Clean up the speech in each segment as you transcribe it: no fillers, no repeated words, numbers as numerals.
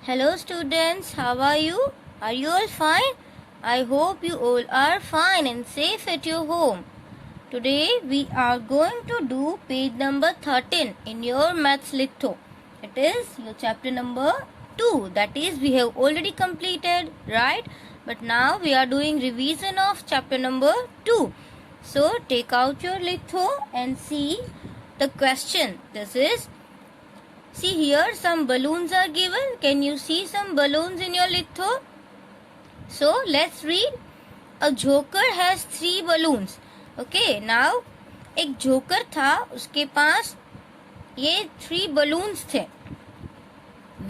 Hello students, how are you? Are you all fine? I hope you all are fine and safe at your home. Today we are going to do page number 13 in your maths litho. It is your chapter number 2, that is we have already completed, right? But now we are doing revision of chapter number 2. So take out your litho and see the question. See here some balloons are given. Can you see some balloons in your litho? So let's read. A joker has 3 balloons. Okay, now एक joker था, उसके पास ये 3 balloons थे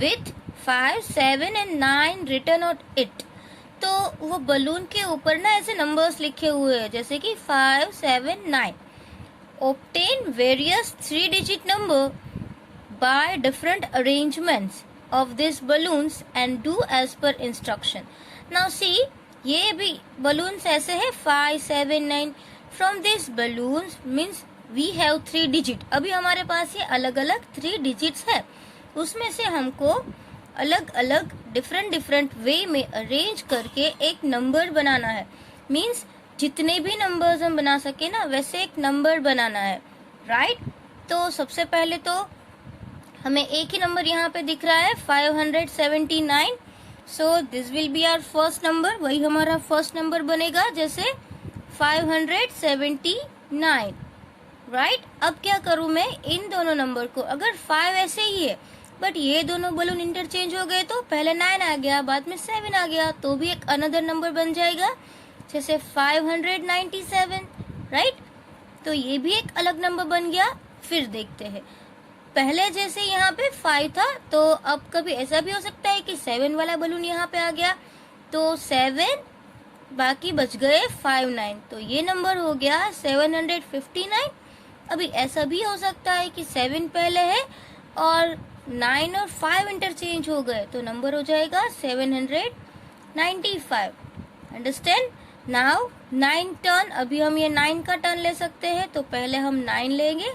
with 5, 7 and 9 written on it. तो वो balloon के ऊपर ना ऐसे नंबर्स लिखे हुए हैं जैसे कि 5, 7, 9. Obtain various 3-digit number by different arrangements of these balloons and do as per instruction. Now see, ये भी balloons ऐसे है 5, 7, 9. From these balloons means we have 3 digit. अभी हमारे पास ये अलग अलग 3 digits है, उसमें से हमको अलग अलग डिफरेंट वे में अरेंज करके एक नंबर बनाना है. मीन्स जितने भी नंबर्स हम बना सके ना वैसे एक नंबर बनाना है, राइट? तो सबसे पहले तो हमें एक ही नंबर यहाँ पे दिख रहा है 579. So this will be our first number, वही हमारा फर्स्ट नंबर बनेगा जैसे 579, राइट? अब क्या करूँ मैं इन दोनों नंबर को, अगर 5 ऐसे ही है बट ये दोनों बलून इंटरचेंज हो गए तो पहले 9 आ गया बाद में 7 आ गया तो भी एक अनदर नंबर बन जाएगा जैसे 597, राइट? तो ये भी एक अलग नंबर बन गया. फिर देखते हैं, पहले जैसे यहाँ पे 5 था तो अब कभी ऐसा भी हो सकता है कि 7 वाला बलून यहाँ पे आ गया तो 7 बाकी बच गए 5, 9, तो ये नंबर हो गया 759. अभी ऐसा भी हो सकता है कि 7 पहले है और 9 और 5 इंटरचेंज हो गए तो नंबर हो जाएगा 795. अंडरस्टैंड? नाउ 9 टर्न, अभी हम ये 9 का टर्न ले सकते हैं तो पहले हम 9 लेंगे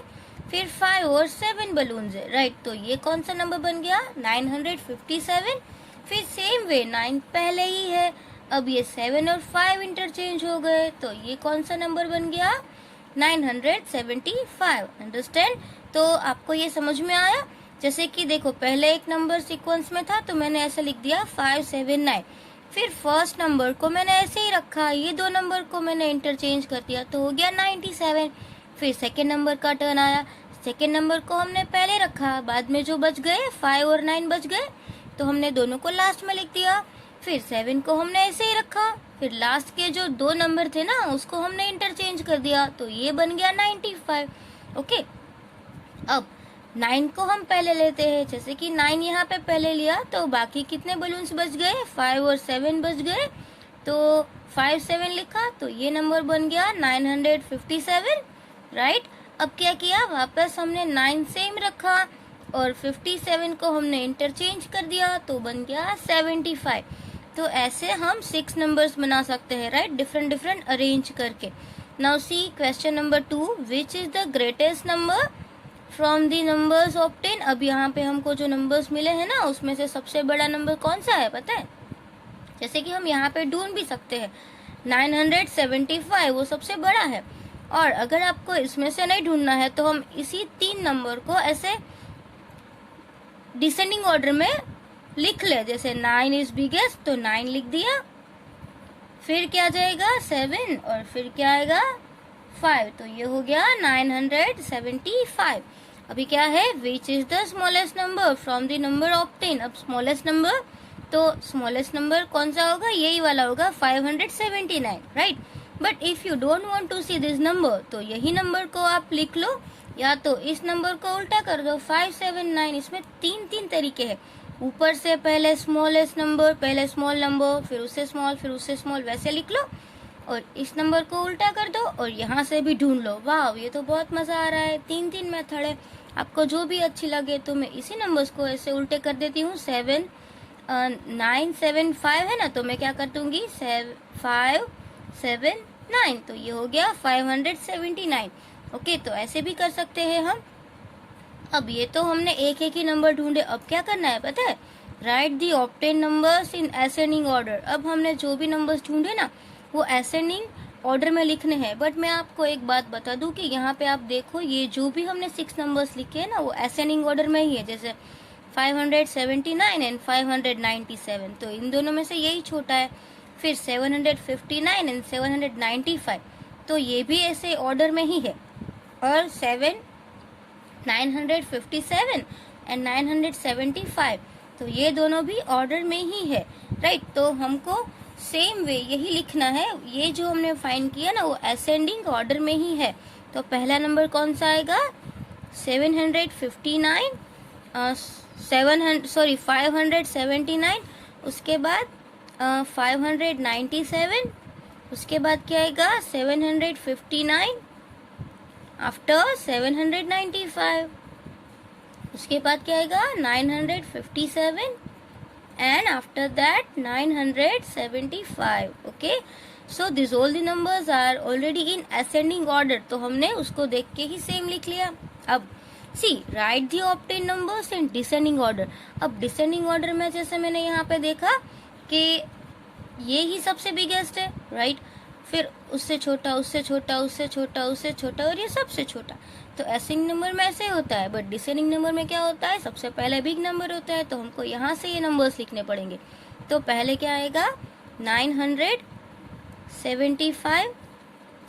फिर 5 और 7 बलून्स है, राइट? तो ये कौन सा नंबर बन गया 957. फिर सेम वे 9 पहले ही है, अब ये 7 और 5 इंटरचेंज हो गए तो ये कौन सा नंबर बन गया 975. अंडरस्टैंड? तो आपको ये समझ में आया? जैसे कि देखो पहले एक नंबर सीक्वेंस में था तो मैंने ऐसा लिख दिया 579. फिर फर्स्ट नंबर को मैंने ऐसे ही रखा, ये दो नंबर को मैंने इंटरचेंज कर दिया तो हो गया 97. फिर सेकेंड नंबर का टर्न आया, सेकेंड नंबर को हमने पहले रखा, बाद में जो बच गए 5 और 9 बच गए तो हमने दोनों को लास्ट में लिख दिया. फिर 7 को हमने ऐसे ही रखा, फिर लास्ट के जो 2 नंबर थे ना उसको हमने इंटरचेंज कर दिया तो ये बन गया 95. ओके, अब 9 को हम पहले लेते हैं, जैसे कि 9 यहाँ पे पहले लिया तो बाकी कितने बलून्स बच गए 5 और 7 बच गए तो 5, 7 लिखा तो ये नंबर बन गया 957, राइट? अब क्या किया, वापस हमने 9 सेम रखा और 57 को हमने इंटरचेंज कर दिया तो बन गया 75. तो ऐसे हम 6 नंबर्स बना सकते हैं, राइट? डिफरेंट अरेंज करके. Now see question number 2, which is the greatest number from the numbers obtain. अब यहाँ पे हमको जो नंबर्स मिले हैं ना उसमें से सबसे बड़ा नंबर कौन सा है पता है? जैसे कि हम यहाँ पे ढूंढ भी सकते हैं 975, वो सबसे बड़ा है. और अगर आपको इसमें से नहीं ढूंढना है तो हम इसी 3 नंबर को ऐसे डिसेंडिंग ऑर्डर में लिख ले, जैसे 9 इज बिगेस्ट तो 9 लिख दिया, फिर क्या जाएगा 7 और फिर क्या आएगा 5, तो ये हो गया 975. अभी क्या है, which is the smallest number from the number obtain. अब स्मॉलेस्ट नंबर, तो स्मॉलेस्ट नंबर कौन सा होगा, यही वाला होगा 579, right? But if you don't want to see this number तो यही नंबर को आप लिख लो या तो इस नंबर को उल्टा कर दो 579. इसमें 3 तरीके हैं, ऊपर से पहले स्मॉलेस्ट नंबर, पहले स्मॉल नंबर, फिर उससे स्मॉल, फिर उससे स्मॉल, वैसे लिख लो और इस नंबर को उल्टा कर दो और यहाँ से भी ढूंढ लो. वाह, ये तो बहुत मजा आ रहा है. 3 मेथड है, आपको जो भी अच्छी लगे. तो मैं इसी नंबर्स को ऐसे उल्टे कर देती हूँ. 975 है ना तो मैं क्या कर दूंगी 579, तो ये हो गया 579. ओके, तो ऐसे भी कर सकते हैं हम. अब ये तो हमने एक ही नंबर ढूंढे, अब क्या करना है पता है, right the obtain numbers in ascending order. अब हमने जो भी नंबर्स ढूंढे ना वो असेंडिंग ऑर्डर में लिखने हैं। बट मैं आपको एक बात बता दूं कि यहाँ पे आप देखो ये जो भी हमने 6 नंबर्स लिखे हैं ना वो असेंडिंग ऑर्डर में ही है, जैसे 579 एंड 597, तो इन दोनों में से यही छोटा है। फिर 759 एंड 795, तो ये भी ऐसे ऑर्डर में ही है। और 957 एंड 975, तो ये दोनों भी ऑर्डर में ही है, राइट। तो हमको सेम वे यही लिखना है, ये जो हमने फाइंड किया ना वो असेंडिंग ऑर्डर में ही है। तो पहला नंबर कौन सा आएगा, 579, उसके बाद 597, उसके बाद क्या आएगा 759, आफ्टर 795, उसके बाद क्या आएगा 957 and after that 975. Okay, so these all the numbers are already in ascending order, तो हमने उसको देख के ही सेम लिख लिया। अब see write the obtained numbers in descending order। अब descending order में जैसे मैंने यहाँ पे देखा कि ये ही सबसे बिगेस्ट है, राइट। फिर उससे छोटा, उससे छोटा, उससे छोटा, उससे छोटा और ये सबसे छोटा। तो असेंडिंग नंबर में ऐसे होता है, बट डिसेंडिंग नंबर में क्या होता है, सबसे पहले बिग नंबर होता है। तो हमको यहाँ से ये नंबर्स लिखने पड़ेंगे। तो पहले क्या आएगा 975,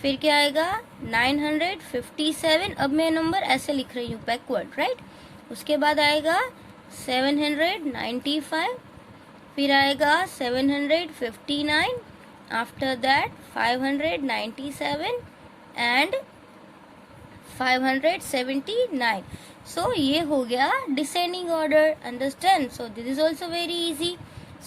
फिर क्या आएगा 957। अब मैं नंबर ऐसे लिख रही हूँ बैकवर्ड, राइट। उसके बाद आएगा 795, फिर आएगा 759, आफ्टर दैट 597 एंड 579। सो ये हो गया descending order, understand. So this is also very easy.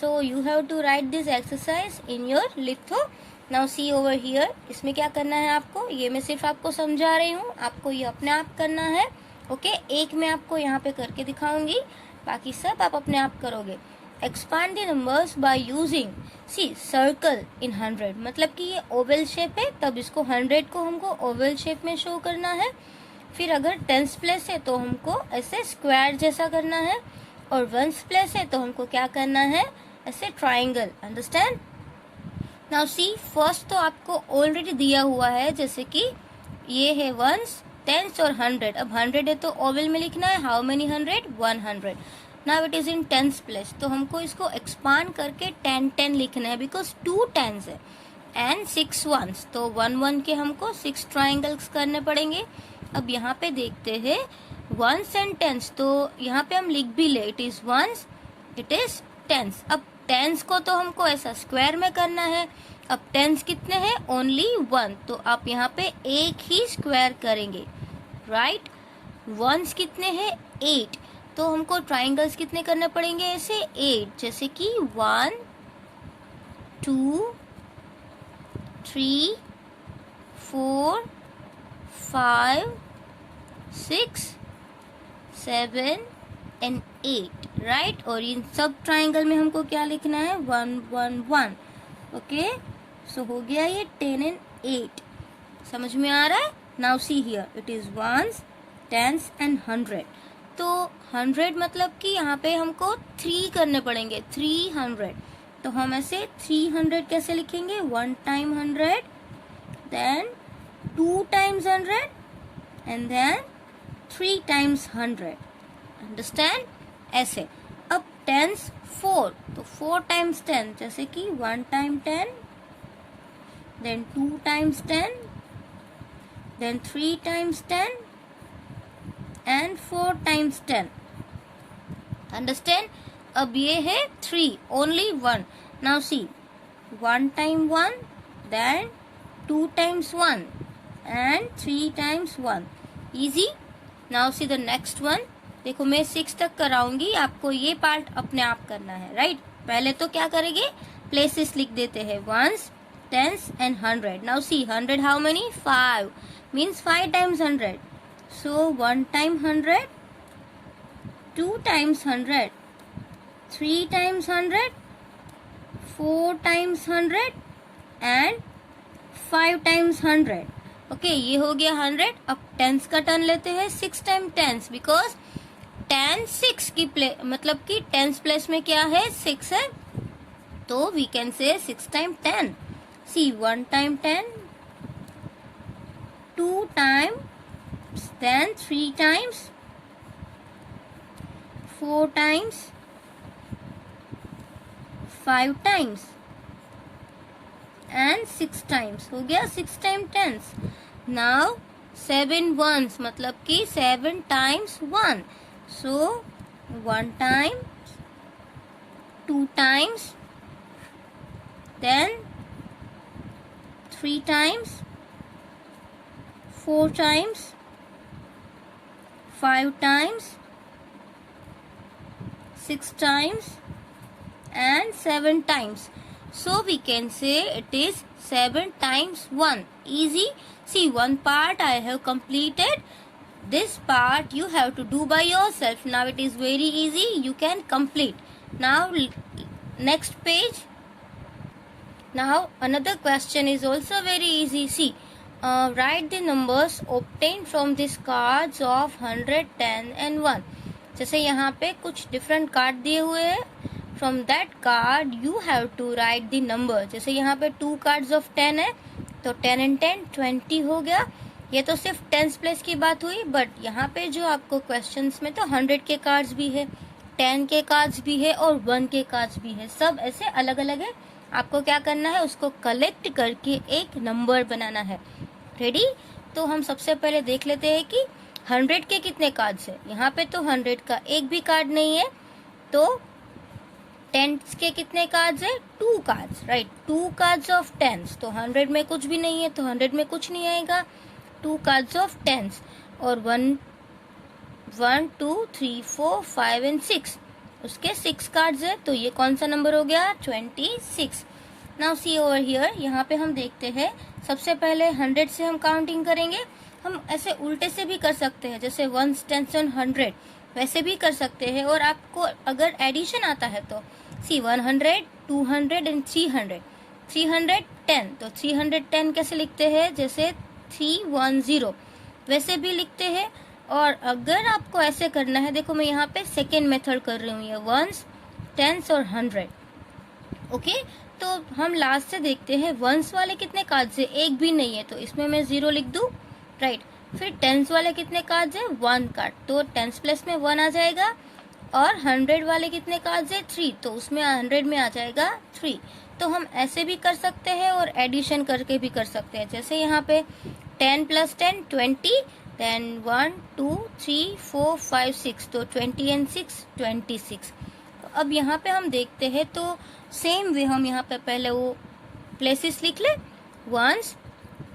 So you have to write this exercise in your litho. Now see over here, इसमें क्या करना है आपको, ये मैं सिर्फ आपको समझा रही हूँ, आपको ये अपने आप करना है। ओके, एक मैं आपको यहाँ पे करके दिखाऊंगी, बाकी सब आप अपने आप करोगे। Expand the numbers by using c circle in 100, मतलब कि ये ओवल शेप है, तब इसको 100 को हमको ओवल शेप में शो करना है। फिर अगर 10th प्लेस है तो हमको ऐसे स्क्वायर जैसा करना है, और 1st प्लेस है तो हमको क्या करना है, ऐसे triangle, understand. Now see first तो आपको ऑलरेडी दिया हुआ है, जैसे कि ये है 1s, 10s और 100। अब 100 है तो ओवल में लिखना है, how many 100, 100। Now it is in 10th place, तो हमको इसको एक्सपांड करके 10 10 लिखना है, बिकॉज 2 10s है एंड 6 1s, तो 1 1 के हमको 6 ट्राइंगल्स करने पड़ेंगे। अब यहाँ पे देखते हैं 1s एंड 10s, तो यहाँ पे हम लिख भी ले, it is 1s, it is 10s। अब 10s को तो हमको ऐसा स्क्वायर में करना है। अब 10s कितने हैं, ओनली 1, तो आप यहाँ पे एक ही स्क्वायर करेंगे, राइट। 1s कितने हैं, 8, तो हमको ट्राइंगल्स कितने करने पड़ेंगे, ऐसे 8, जैसे कि 1 2 3 4 5 6 7 एंड 8, राइट। और इन सब ट्राइंगल में हमको क्या लिखना है, 1 1 1। ओके, सो हो गया ये 10 एंड 8, समझ में आ रहा है। Now see here, it is 1s 10s and 100। तो 100 मतलब कि यहाँ पे हमको 3 करने पड़ेंगे, 300। तो हम ऐसे 300 कैसे लिखेंगे, 1 time 100, then 2 times 100 and then 3 times 100, understand, ऐसे। अब 10s 4, तो 4 टाइम्स 10, जैसे कि 1 time 10, then 2 times 10, then 3 times 10 and 4 times 10, understand। अब ये है 3, only 1। now see 1 time 1, then 2 times 1 and 3 times 1, easy। now see the next one, देखो मैं 6 तक कराऊंगी, आपको ये पार्ट अपने आप करना है, राइट। पहले तो क्या करेंगे, प्लेसेस लिख देते हैं, 1s 10s and 100। now see 100 how many, 5, means 5 times 100। So 1 time 100, 2 times 100, 3 times 100, 4 times 100 and 5 times 100। Okay, ये हो गया 100। अब 10s का टर्न लेते हैं, 6 टाइम 10s, बिकॉज 10 6 की मतलब कि टेंस प्लेस में क्या है, 6 है, तो we can say 6 time 10. See 1 time 10, 2 times 10, 3 times, 4 times, 5 times and 6 times. हो गया 6 टाइम 10. नाउ 7 वंस मतलब कि 7 times 1. So 1 time, 2 times, then 3 times, 4 times, 5 times, 6 times and 7 times. So we can say it is 7 times 1. Easy. See, one part I have completed. This part you have to do by yourself. Now it is very easy. You can complete. Now next page. Now another question is also very easy. See, write the numbers obtained from these cards of 100, 10 and 1. जैसे यहाँ पे कुछ different card दिए हुए हैं. From that card you have to write the number. जैसे यहाँ पे 2 cards of 10 है, तो 10 and 10 20 हो गया. ये तो सिर्फ टेंस प्लेस की बात हुई, बट यहाँ पे जो आपको क्वेश्चंस में तो 100 के कार्ड्स भी है, 10 के कार्ड्स भी है और 1 के कार्ड्स भी है. सब ऐसे अलग अलग है. आपको क्या करना है, उसको कलेक्ट करके एक नंबर बनाना है. रेडी? तो हम सबसे पहले देख लेते हैं कि 100 के कितने कार्ड्स है. यहाँ पे तो 100 का एक भी कार्ड नहीं है. तो 10 के कितने कार्ड्स है, 2 कार्ड्स, राइट. 2 cards of 10. तो 100 में कुछ भी नहीं है, तो 100 में कुछ नहीं आएगा. 2 कार्ड्स ऑफ 10 और 1 2 3 4 5 एंड 6, उसके 6 कार्ड्स है. तो ये कौन सा नंबर हो गया, 26. Now see over here. यहाँ पे हम देखते हैं, सबसे पहले 100 से हम काउंटिंग करेंगे. हम ऐसे उल्टे से भी कर सकते हैं, जैसे 1 10 100 वैसे भी कर सकते हैं. और आपको अगर एडिशन आता है तो सी 100, 200 एंड 300, 310. तो 310 कैसे लिखते हैं, जैसे 310 वैसे भी लिखते हैं. और अगर आपको ऐसे करना है, देखो मैं यहाँ पे सेकेंड मेथड कर रही हूँ, ये 1s, 10s और 100. ओके, तो हम लास्ट से देखते हैं 1s वाले कितने कार्ड्स है, एक भी नहीं है, तो इसमें मैं 0 लिख दूँ, राइट. फिर 10s वाले कितने कार्ड्स है, 1 कार्ड, तो 10s प्लस में 1 आ जाएगा. और 100 वाले कितने कार्ड्स है, 3, तो उसमें 100 में आ जाएगा 3. तो हम ऐसे भी कर सकते हैं और एडिशन करके भी कर सकते हैं. जैसे यहाँ पे 10 + 10 20, देन 1 2 3 4 5 6, तो 20 एंड 6 26. तो अब यहाँ पे हम देखते हैं, तो सेम वे हम यहाँ पे पहले वो प्लेसेस लिख ले, 1s,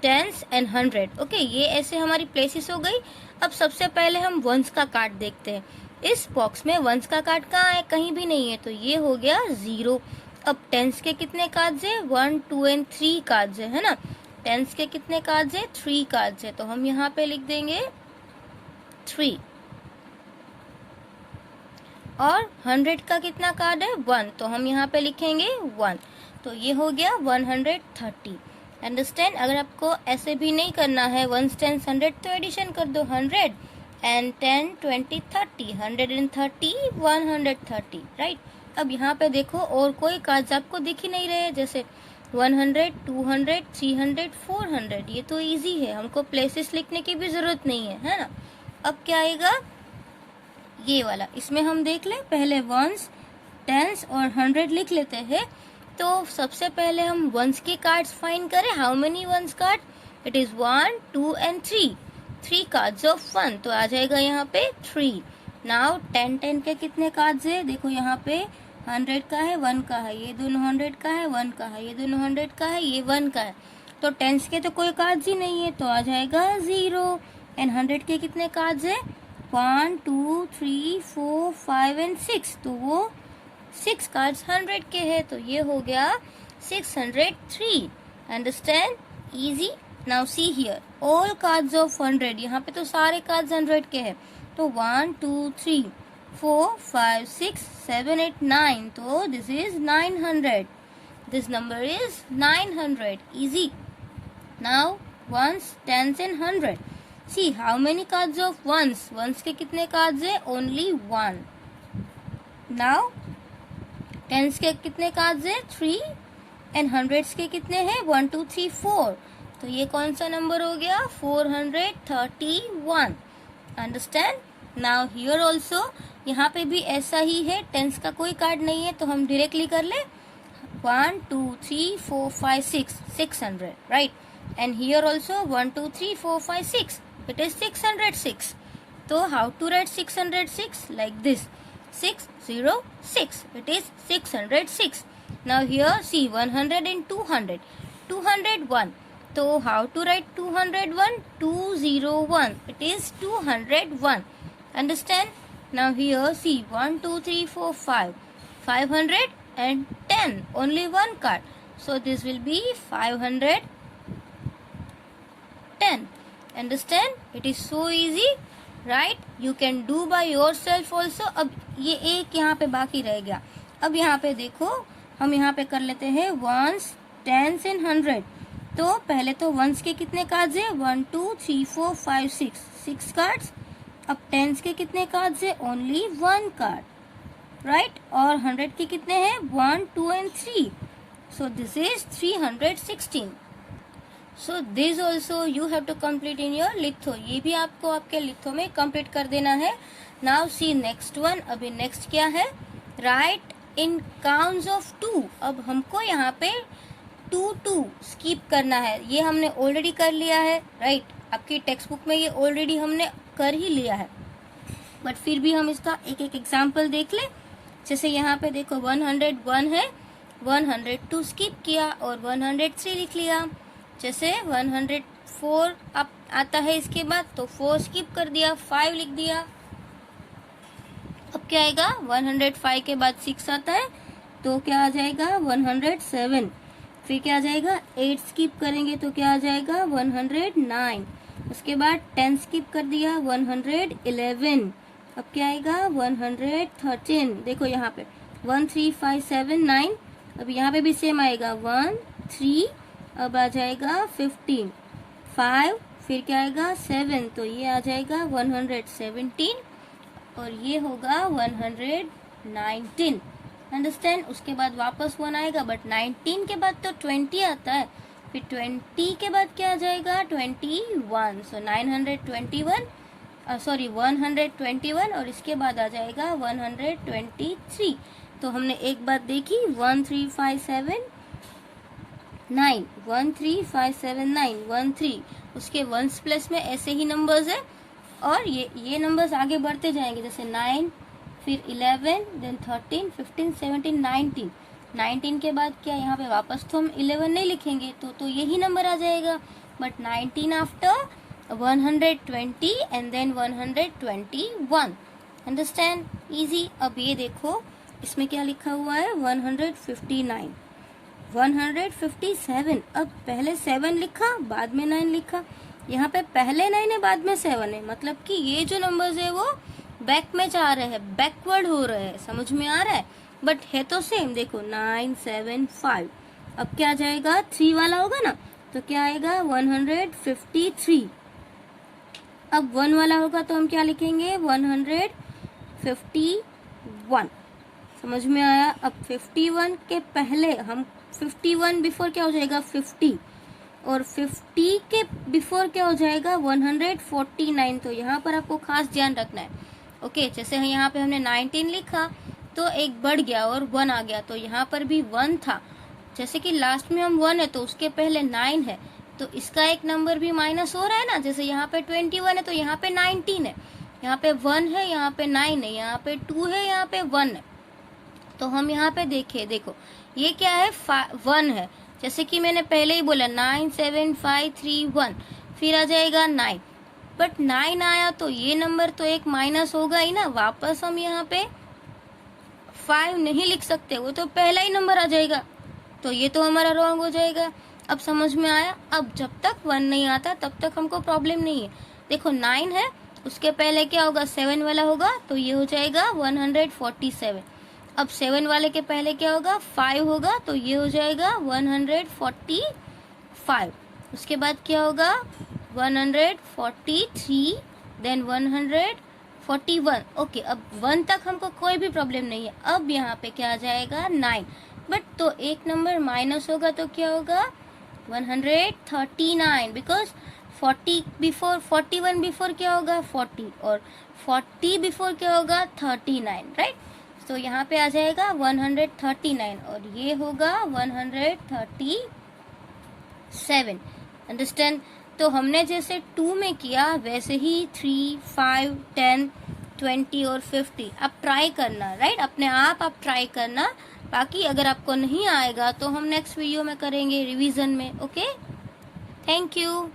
10s एंड 100. ओके, ये ऐसे हमारी प्लेसेस हो गई. अब सबसे पहले हम 1s का कार्ड देखते हैं. इस बॉक्स में 1s का कार्ड कहाँ है, कहीं भी नहीं है, तो ये हो गया 0. अब 10s के कितने कार्ड्स है, 1 2 एंड 3 कार्ड्स है ना. 10s के कितने कार्ड्स है, 3 कार्ड्स है, तो हम यहाँ पे लिख देंगे 3. और 100 का कितना कार्ड है, 1, तो हम यहाँ पे लिखेंगे 1. तो ये हो गया 130. अंडरस्टैंड? अगर आपको ऐसे भी नहीं करना है 1s 10s 100, तो एडिशन कर दो, 100 एंड 10 20 30, 130 130, राइट. अब यहाँ पे देखो और कोई कार्ड्स आपको दिख ही नहीं रहे, जैसे 100 200 300 400. ये तो इजी है, हमको प्लेसेस लिखने की भी जरूरत नहीं है ना. अब क्या आएगा, ये वाला. इसमें हम देख लें, पहले 1s 10s और 100 लिख लेते हैं. तो सबसे पहले हम 1s के कार्ड्स फाइंड करें. How many 1s card, it is 1 2 एंड 3. 3 कार्ड्स ऑफ 1, तो आ जाएगा यहाँ पे 3. नाउ 10 के कितने कार्ड्स है, देखो यहाँ पे 100 का है, 1 का है, ये दोनों 100 का है, 1 का है, ये दोनों 100 का है, ये 1 का है. तो 10s के तो कोई कार्ड्स ही नहीं है, तो आ जाएगा 0. एंड 100 के कितने कार्ड्स है, 1 2 3 4 5 एंड 6, तो वो 6 कार्ड्स 100 के है, तो ये हो गया 603. Understand? Easy. Now see here, all cards of 100. यहाँ पे तो सारे कार्ड्स 100 के हैं, तो 1 2 3 4 5 6 7 8 9, तो this is 900. This number is 900. Easy. Now 1s 10s and 100. See how many cards of ones, ones के कितने कार्ड्स है, ओनली वन. नाउ टेंस के कितने कार्ड्स है, 3. एंड हंड्रेड्स के कितने हैं, 1 2 3 4. तो ये कौन सा नंबर हो गया, 431. अंडरस्टैंड. नाउ हियर ऑल्सो, यहाँ पे भी ऐसा ही है, टेंस का कोई कार्ड नहीं है तो हम डायरेक्टली कर ले. 1 2 3 4 5 6, 600, right. And here also 1 2 3 4 5 6, it is 606. तो how to write 606, like this, 606, it is 606. Now here see 100 and 200, 201. So how to write 201, 201, it is 201. Understand. Now here see 1 2 3 4 5, 510, only one card, so this will be 510. Understand. It is so easy, right. You can do by your self also. अब ये एक यहाँ पे बाकी रह गया. अब यहाँ पे देखो, हम यहाँ पे कर लेते हैं वंस, टेंस एंड 100. तो पहले तो वंस के कितने कार्ड्स है, 1 2 3 4 5 6, 6 कार्ड्स. अब टेंस के कितने कार्ड्स है, ओनली 1 कार्ड, राइट. और 100 के कितने हैं, 1 2 एंड 3. So this is 316. So this also you have to complete in your litho. ये भी आपको आपके लिथो में कंप्लीट कर देना है. Now see next one. अभी नेक्स्ट क्या है, राइट इन काउंट्स ऑफ 2. अब हमको यहाँ पे 2 2 स्किप करना है. ये हमने ऑलरेडी कर लिया है, राइट. आपकी टेक्स्ट बुक में ये ऑलरेडी हमने कर ही लिया है, बट फिर भी हम इसका एक एक एग्जाम्पल देख ले. जैसे यहाँ पे देखो 101 है, 102 स्किप किया और 103 लिख लिया. जैसे 104 अब आता है इसके बाद, तो 4 स्किप कर दिया, 5 लिख दिया. अब क्या आएगा, 105 के बाद 6 आता है तो क्या आ जाएगा, 107. फिर क्या आ जाएगा, 8 स्किप करेंगे तो क्या आ जाएगा, 109. उसके बाद 10 स्किप कर दिया, 111. अब क्या आएगा, 113. देखो यहाँ पे 1 3 5 7 9. अब यहाँ पे भी सेम आएगा, 1 3. अब आ जाएगा 15, 5, फिर क्या आएगा 7. तो ये आ जाएगा 117 और ये होगा 119. अंडरस्टैंड. उसके बाद वापस 1 आएगा, बट 19 के बाद तो 20 आता है. फिर 20 के बाद क्या आ जाएगा, 21. सो 921, सॉरी 121. और इसके बाद आ जाएगा 123. तो हमने एक बात देखी, 1 3 5 7 9, 1 3 5 7 9 1 3. उसके वंस प्लस में ऐसे ही नंबर्स है और ये नंबर्स आगे बढ़ते जाएंगे. जैसे 9, फिर 11, देन 13, 15, 17, 19. 19 के बाद क्या, यहाँ पे वापस तो हम 11 नहीं लिखेंगे, तो यही नंबर आ जाएगा. But 19 after 120 and then 121. Understand. Easy. अब ये देखो इसमें क्या लिखा हुआ है, 159, 157. अब पहले 7 लिखा, बाद में 9 लिखा. यहाँ पे पहले 9 है, बाद में 7 है. मतलब कि ये जो नंबर्स है वो बैक में जा रहे हैं, बैकवर्ड हो रहे हैं. समझ में आ रहा है, बट है तो सेम. देखो 9 7 5. अब क्या आ जाएगा, 3 वाला होगा ना, तो क्या आएगा, 153. अब 1 वाला होगा तो हम क्या लिखेंगे, 151. समझ में आया. अब 51 के पहले हम 51 बिफोर क्या हो जाएगा, 50. और 50 के बिफोर क्या हो जाएगा, 149. तो यहाँ पर आपको खास ध्यान रखना है. ओके. जैसे यहाँ पे हमने 19 लिखा तो एक बढ़ गया और 1 आ गया, तो यहाँ पर भी 1 था. जैसे कि लास्ट में हम 1 है तो उसके पहले 9 है, तो इसका एक नंबर भी माइनस हो रहा है ना. जैसे यहाँ पे 21 है तो यहाँ पे 19 है, यहाँ पे 1 है, यहाँ पे 9 है, यहाँ पे 2 है, यहाँ पे 1 है. तो हम यहाँ पे देखो ये क्या है, 1 है. जैसे कि मैंने पहले ही बोला 9 7 5 3 1. फिर आ जाएगा 9. बट 9 आया तो ये नंबर तो एक माइनस होगा ही ना. वापस हम यहाँ पे 5 नहीं लिख सकते, वो तो पहला ही नंबर आ जाएगा, तो ये तो हमारा रॉन्ग हो जाएगा. अब समझ में आया. अब जब तक 1 नहीं आता तब तक हमको प्रॉब्लम नहीं है. देखो 9 है, उसके पहले क्या होगा, 7 वाला होगा, तो ये हो जाएगा 147. अब 7 वाले के पहले क्या होगा, 5 होगा, तो ये हो जाएगा 145. उसके बाद क्या होगा, 143, देन 141। ओके, अब 1 तक हमको कोई भी प्रॉब्लम नहीं है। अब यहाँ पे क्या आ जाएगा 9, बट तो एक नंबर माइनस होगा तो क्या होगा 139, बिकॉज 40 बिफोर 41 बिफोर क्या होगा 40, और 40 बिफोर क्या होगा 39, राइट। तो यहाँ पे आ जाएगा 139 और ये होगा 137। अंडरस्टैंड। तो हमने जैसे 2 में किया वैसे ही 3, 5, 10, 20 और 50 आप ट्राई करना, राइट। अपने आप ट्राई करना। बाकी अगर आपको नहीं आएगा तो हम नेक्स्ट वीडियो में करेंगे रिवीजन में। Okay, thank you.